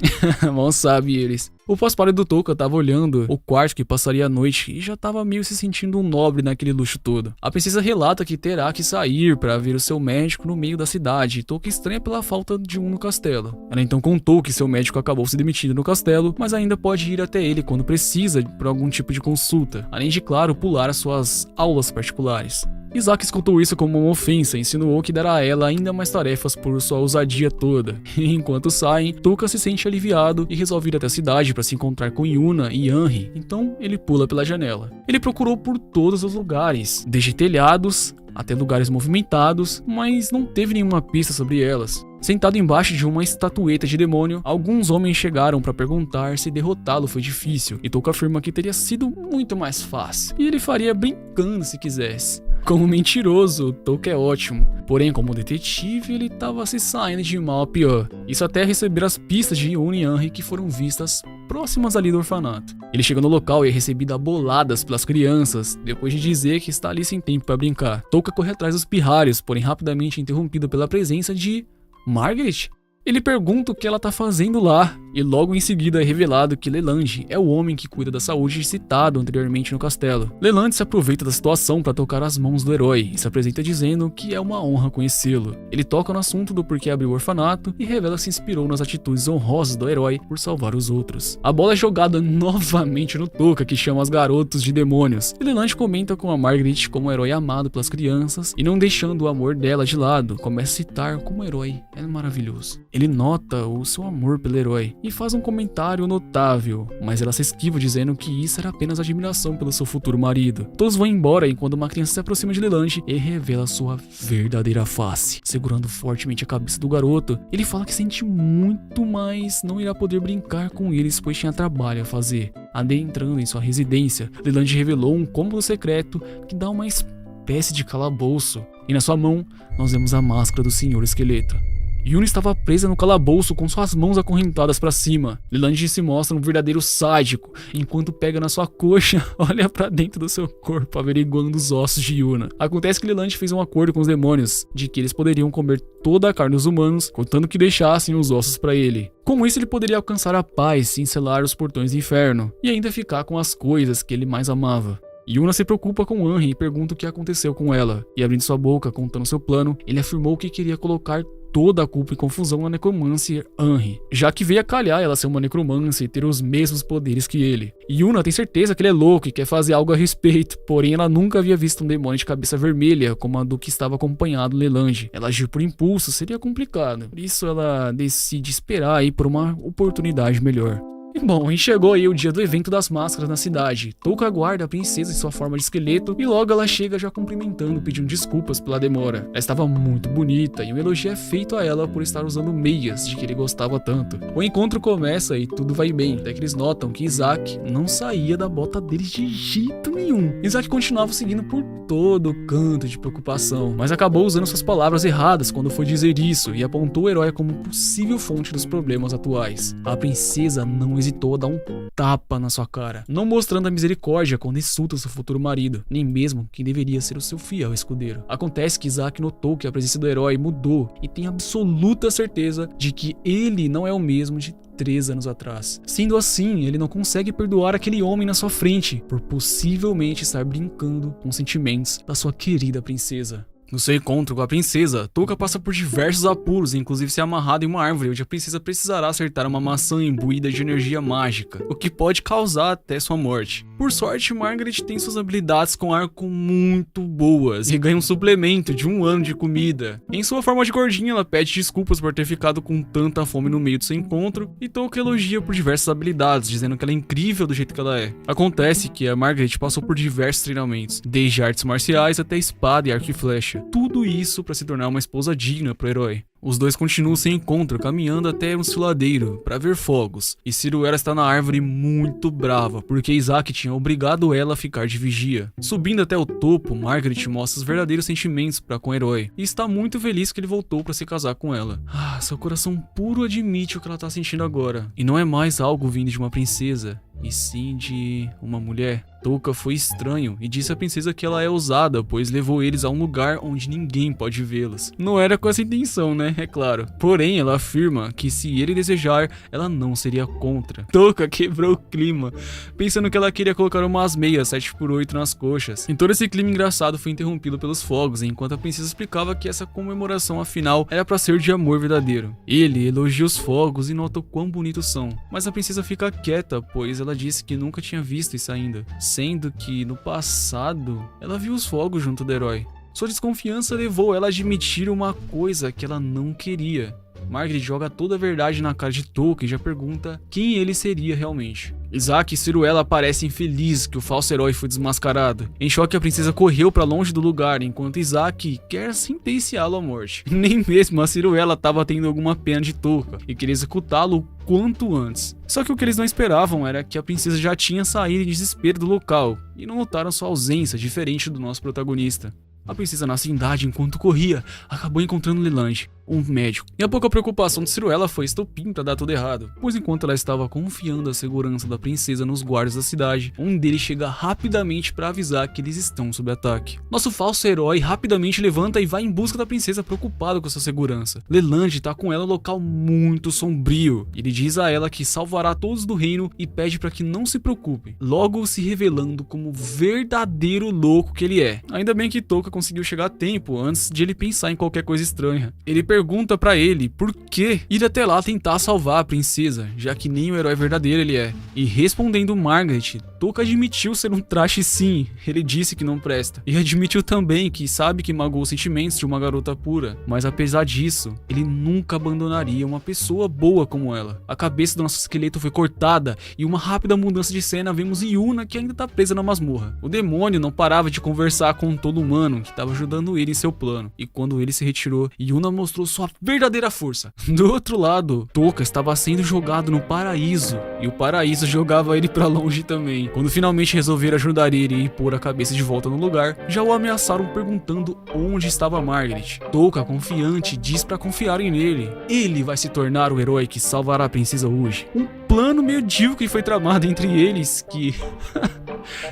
Mal sabe eles. O pós-pálido do Touka tava olhando o quarto que passaria a noite e já tava meio se sentindo um nobre naquele luxo todo. A princesa relata que terá que sair para ver o seu médico no meio da cidade e Touka estranha pela falta de um no castelo. Ela então contou que seu médico acabou se demitindo no castelo, mas ainda pode ir até ele quando precisa por algum tipo de consulta, além de, claro, pular as suas aulas particulares. Isaac escutou isso como uma ofensa e insinuou que dará a ela ainda mais tarefas por sua ousadia toda. Enquanto saem, Touka se sente aliviado e resolve ir até a cidade para se encontrar com Yuna e Henry, então ele pula pela janela. Ele procurou por todos os lugares, desde telhados até lugares movimentados, mas não teve nenhuma pista sobre elas. Sentado embaixo de uma estatueta de demônio, alguns homens chegaram para perguntar se derrotá-lo foi difícil, e Touka afirma que teria sido muito mais fácil, e ele faria brincando se quisesse. Como mentiroso, Touka é ótimo, porém como detetive ele estava se saindo de mal a pior, isso até receber as pistas de Yuna e Henry que foram vistas próximas ali do orfanato. Ele chega no local e é recebido a boladas pelas crianças, depois de dizer que está ali sem tempo para brincar. Touka corre atrás dos pirralhos, porém rapidamente interrompido pela presença de Margaret. Ele pergunta o que ela tá fazendo lá, e logo em seguida é revelado que Leland é o homem que cuida da saúde citado anteriormente no castelo. Leland se aproveita da situação para tocar as mãos do herói e se apresenta dizendo que é uma honra conhecê-lo. Ele toca no assunto do porquê abriu o orfanato e revela que se inspirou nas atitudes honrosas do herói por salvar os outros. A bola é jogada novamente no Touka, que chama os garotos de demônios, e Leland comenta com a Margaret como um herói amado pelas crianças e não deixando o amor dela de lado, começa a citar como o herói é maravilhoso. Ele nota o seu amor pelo herói e faz um comentário notável, mas ela se esquiva dizendo que isso era apenas admiração pelo seu futuro marido. Todos vão embora enquanto uma criança se aproxima de Leland e revela sua verdadeira face. Segurando fortemente a cabeça do garoto, ele fala que sente muito, mas não irá poder brincar com eles pois tinha trabalho a fazer. Adentrando em sua residência, Leland revelou um cômodo secreto que dá uma espécie de calabouço, e na sua mão nós vemos a máscara do Senhor Esqueleto. Yuna estava presa no calabouço com suas mãos acorrentadas para cima. Leland se mostra um verdadeiro sádico, enquanto pega na sua coxa, olha para dentro do seu corpo, averiguando os ossos de Yuna. Acontece que Leland fez um acordo com os demônios, de que eles poderiam comer toda a carne dos humanos, contanto que deixassem os ossos para ele. Com isso ele poderia alcançar a paz e selar os portões do inferno, e ainda ficar com as coisas que ele mais amava. Yuna se preocupa com Henry e pergunta o que aconteceu com ela, e abrindo sua boca contando seu plano, ele afirmou que queria colocar toda a culpa e confusão na necromancer Henry, já que veio a calhar ela ser uma necromancer e ter os mesmos poderes que ele. Yuna tem certeza que ele é louco e quer fazer algo a respeito, porém ela nunca havia visto um demônio de cabeça vermelha como a do que estava acompanhado Leland. Ela agir por impulso seria complicado, por isso ela decide esperar aí por uma oportunidade melhor. E bom, chegou aí o dia do evento das máscaras na cidade. Touka aguarda a princesa em sua forma de esqueleto e logo ela chega já cumprimentando, pedindo desculpas pela demora. Ela estava muito bonita e um elogio é feito a ela por estar usando meias de que ele gostava tanto. O encontro começa e tudo vai bem, até que eles notam que Isaac não saía da bota deles de jeito nenhum. Isaac continuava seguindo por todo o canto de preocupação, mas acabou usando suas palavras erradas quando foi dizer isso e apontou o herói como possível fonte dos problemas atuais. A princesa não hesitou a dar um tapa na sua cara, não mostrando a misericórdia quando insulta seu futuro marido, nem mesmo quem deveria ser o seu fiel escudeiro. Acontece que Isaac notou que a presença do herói mudou e tem absoluta certeza de que ele não é o mesmo de 3 anos atrás. Sendo assim, ele não consegue perdoar aquele homem na sua frente por possivelmente estar brincando com os sentimentos da sua querida princesa. No seu encontro com a princesa, Touka passa por diversos apuros, inclusive ser amarrado em uma árvore onde a princesa precisará acertar uma maçã imbuída de energia mágica, o que pode causar até sua morte. Por sorte, Margaret tem suas habilidades com arco muito boas e ganha um suplemento de 1 ano de comida. Em sua forma de gordinha, ela pede desculpas por ter ficado com tanta fome no meio do seu encontro e Touka elogia por diversas habilidades, dizendo que ela é incrível do jeito que ela é. Acontece que a Margaret passou por diversos treinamentos, desde artes marciais até espada e arco e flecha. Tudo isso para se tornar uma esposa digna pro herói. Os dois continuam sem encontro, caminhando até um desfiladeiro para ver fogos, e Ciruela está na árvore muito brava, porque Isaac tinha obrigado ela a ficar de vigia. Subindo até o topo, Margaret mostra os verdadeiros sentimentos para com o herói, e está muito feliz que ele voltou para se casar com ela. Seu coração puro admite o que ela está sentindo agora, e não é mais algo vindo de uma princesa, e sim de uma mulher. Touka foi estranho e disse à princesa que ela é ousada, pois levou eles a um lugar onde ninguém pode vê-los. Não era com essa intenção, né? É claro. Porém, ela afirma que se ele desejar, ela não seria contra. Touka quebrou o clima, pensando que ela queria colocar umas meias 7x8 nas coxas. E todo esse clima engraçado foi interrompido pelos fogos, enquanto a princesa explicava que essa comemoração afinal era para ser de amor verdadeiro. Ele elogia os fogos e nota o quão bonitos são, mas a princesa fica quieta, pois ela disse que nunca tinha visto isso ainda, sendo que no passado ela viu os fogos junto do herói. Sua desconfiança levou ela a admitir uma coisa que ela não queria. Margaret joga toda a verdade na cara de Touka e já pergunta quem ele seria realmente. Isaac e Ciruela parecem felizes que o falso herói foi desmascarado. Em choque, a princesa correu para longe do lugar, enquanto Isaac quer sentenciá-lo à morte. Nem mesmo a Ciruela estava tendo alguma pena de Touka e queria executá-lo o quanto antes. Só que o que eles não esperavam era que a princesa já tinha saído em desespero do local e não notaram sua ausência, diferente do nosso protagonista. A princesa na cidade, enquanto corria, acabou encontrando Lelange, um médico. E a pouca preocupação de Ciruela foi estopim pra dar tudo errado, pois enquanto ela estava confiando a segurança da princesa nos guardas da cidade, um deles chega rapidamente para avisar que eles estão sob ataque. Nosso falso herói rapidamente levanta e vai em busca da princesa, preocupado com sua segurança. Lelange tá com ela em um local muito sombrio. Ele diz a ela que salvará todos do reino e pede para que não se preocupe, logo se revelando como o verdadeiro louco que ele é. Ainda bem que Touka conseguiu chegar a tempo antes de ele pensar em qualquer coisa estranha. Ele pergunta pra ele por que ir até lá tentar salvar a princesa, já que nem o herói verdadeiro ele é. E respondendo Margaret, Touka admitiu ser um traste sim, ele disse que não presta. E admitiu também que sabe que magoou os sentimentos de uma garota pura, mas apesar disso, ele nunca abandonaria uma pessoa boa como ela. A cabeça do nosso esqueleto foi cortada e uma rápida mudança de cena vemos Yuna que ainda tá presa na masmorra. O demônio não parava de conversar com todo humano que estava ajudando ele em seu plano, e quando ele se retirou, Yuna mostrou sua verdadeira força. Do outro lado, Touka estava sendo jogado no paraíso, e o paraíso jogava ele pra longe também. Quando finalmente resolveram ajudar ele e pôr a cabeça de volta no lugar, já o ameaçaram perguntando onde estava Margaret. Touka, confiante, diz pra confiarem nele. Ele vai se tornar o herói que salvará a princesa hoje. Um plano medíocre foi tramado entre eles que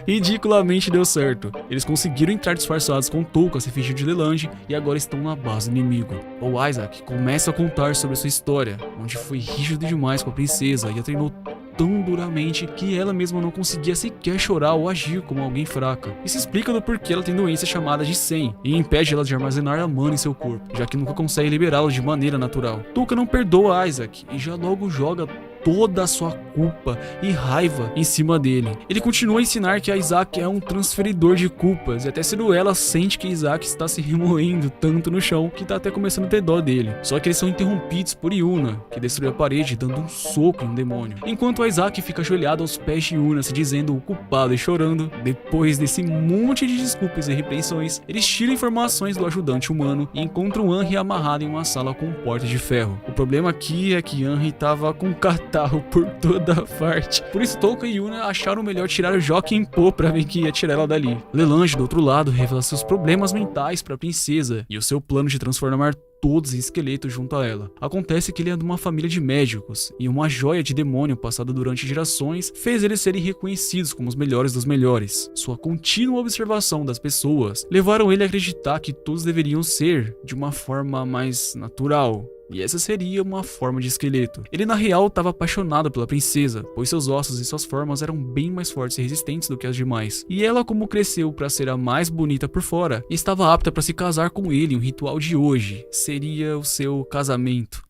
ridiculamente deu certo. Eles conseguiram entrar disfarçados com Touka se fingindo de Lelange e agora estão na base do inimigo. O Isaac começa a contar sobre sua história, onde foi rígido demais com a princesa e a treinou tão duramente que ela mesma não conseguia sequer chorar ou agir como alguém fraca. Isso explica do porquê ela tem doença chamada de Sen e impede ela de armazenar a mana em seu corpo, já que nunca consegue liberá-la de maneira natural. Touka não perdoa Isaac e já logo joga toda a sua culpa e raiva em cima dele. Ele continua a ensinar que Isaac é um transferidor de culpas e até Ciruela sente que Isaac está se remoendo tanto no chão que tá até começando a ter dó dele. Só que eles são interrompidos por Yuna, que destruiu a parede dando um soco em um demônio. Enquanto Isaac fica ajoelhado aos pés de Yuna, se dizendo o culpado e chorando, depois desse monte de desculpas e repreensões, eles tiram informações do ajudante humano e encontram Henry amarrado em uma sala com portas de ferro. O problema aqui é que Henry tava com catarro por toda a parte. Por isso Touka e Yuna acharam melhor tirar o Joque em pô pra ver que ia tirar ela dali. Lelange, do outro lado, revela seus problemas mentais pra princesa e o seu plano de transformar todos em esqueletos junto a ela. Acontece que ele é de uma família de médicos e uma joia de demônio passada durante gerações fez eles serem reconhecidos como os melhores dos melhores. Sua contínua observação das pessoas levaram ele a acreditar que todos deveriam ser de uma forma mais natural. E essa seria uma forma de esqueleto. Ele na real estava apaixonado pela princesa, pois seus ossos e suas formas eram bem mais fortes e resistentes do que as demais. E ela, como cresceu para ser a mais bonita por fora, estava apta para se casar com ele em um ritual de hoje. Seria o seu casamento.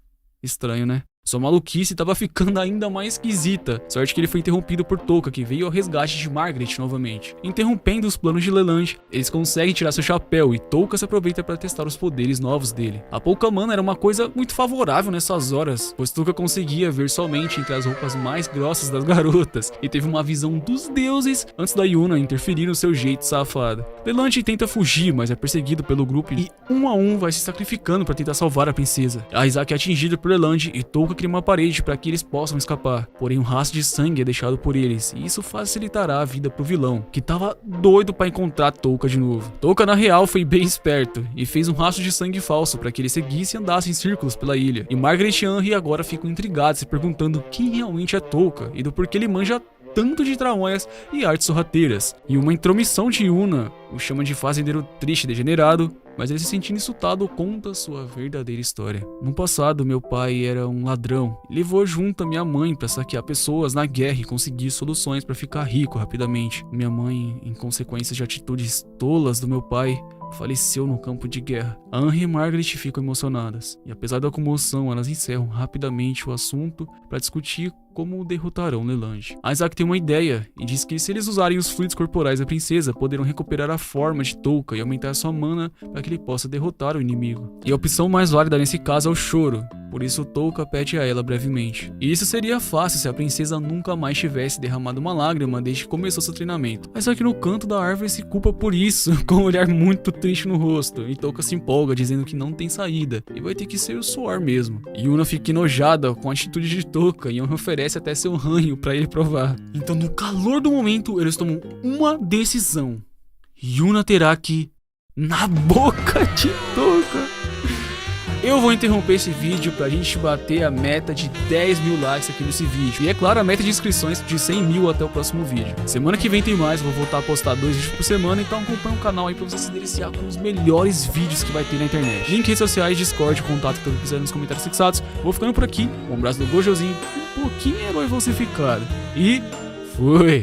Estranho, né? Sua maluquice estava ficando ainda mais esquisita. Sorte que ele foi interrompido por Touka, que veio ao resgate de Margaret novamente. Interrompendo os planos de Lelange, eles conseguem tirar seu chapéu e Touka se aproveita para testar os poderes novos dele. A pouca mana era uma coisa muito favorável nessas horas, pois Touka conseguia ver somente entre as roupas mais grossas das garotas e teve uma visão dos deuses antes da Yuna interferir no seu jeito safado. Lelange tenta fugir, mas é perseguido pelo grupo e um a um vai se sacrificando para tentar salvar a princesa. Isaac é atingido por Lelange e Touka cria uma parede para que eles possam escapar, porém um rastro de sangue é deixado por eles e isso facilitará a vida pro vilão, que tava doido para encontrar Touka de novo. Touka na real foi bem esperto e fez um rastro de sangue falso para que ele seguisse e andasse em círculos pela ilha. E Margaret e Henry agora ficam intrigados se perguntando quem realmente é Touka e do porquê ele manja tanto de tramonhas e artes sorrateiras. E uma intromissão de Yuna o chama de fazendeiro triste e degenerado, mas ele, se sentindo insultado, conta sua verdadeira história. No passado, meu pai era um ladrão e levou junto a minha mãe para saquear pessoas na guerra e conseguir soluções para ficar rico rapidamente. Minha mãe, em consequência de atitudes tolas do meu pai, faleceu no campo de guerra. A Henry e Margaret ficam emocionadas, e apesar da comoção, elas encerram rapidamente o assunto para discutir como derrotarão Lelange. Isaac tem uma ideia e diz que se eles usarem os fluidos corporais da princesa, poderão recuperar a forma de Touka e aumentar sua mana para que ele possa derrotar o inimigo. E a opção mais válida nesse caso é o choro, por isso Touka pede a ela brevemente. E isso seria fácil se a princesa nunca mais tivesse derramado uma lágrima desde que começou seu treinamento. Mas só que no canto da árvore se culpa por isso, com um olhar muito triste no rosto, e Touka se empolga dizendo que não tem saída e vai ter que ser o suor mesmo. Yuna fica enojada com a atitude de Touka e oferece até seu ranho para ele provar. Então, no calor do momento, eles tomam uma decisão. Yuna terá que na boca de touca. Eu vou interromper esse vídeo pra gente bater a meta de 10 mil likes aqui nesse vídeo. E é claro, a meta de inscrições de 100 mil até o próximo vídeo. Semana que vem tem mais, vou voltar a postar 2 vídeos por semana. Então acompanha o canal aí pra você se deliciar com os melhores vídeos que vai ter na internet. Link, redes sociais, Discord, contato que eu quiser nos comentários fixados. Vou ficando por aqui. Um abraço do Gojozinho, um pouquinho herói falsificado. E fui!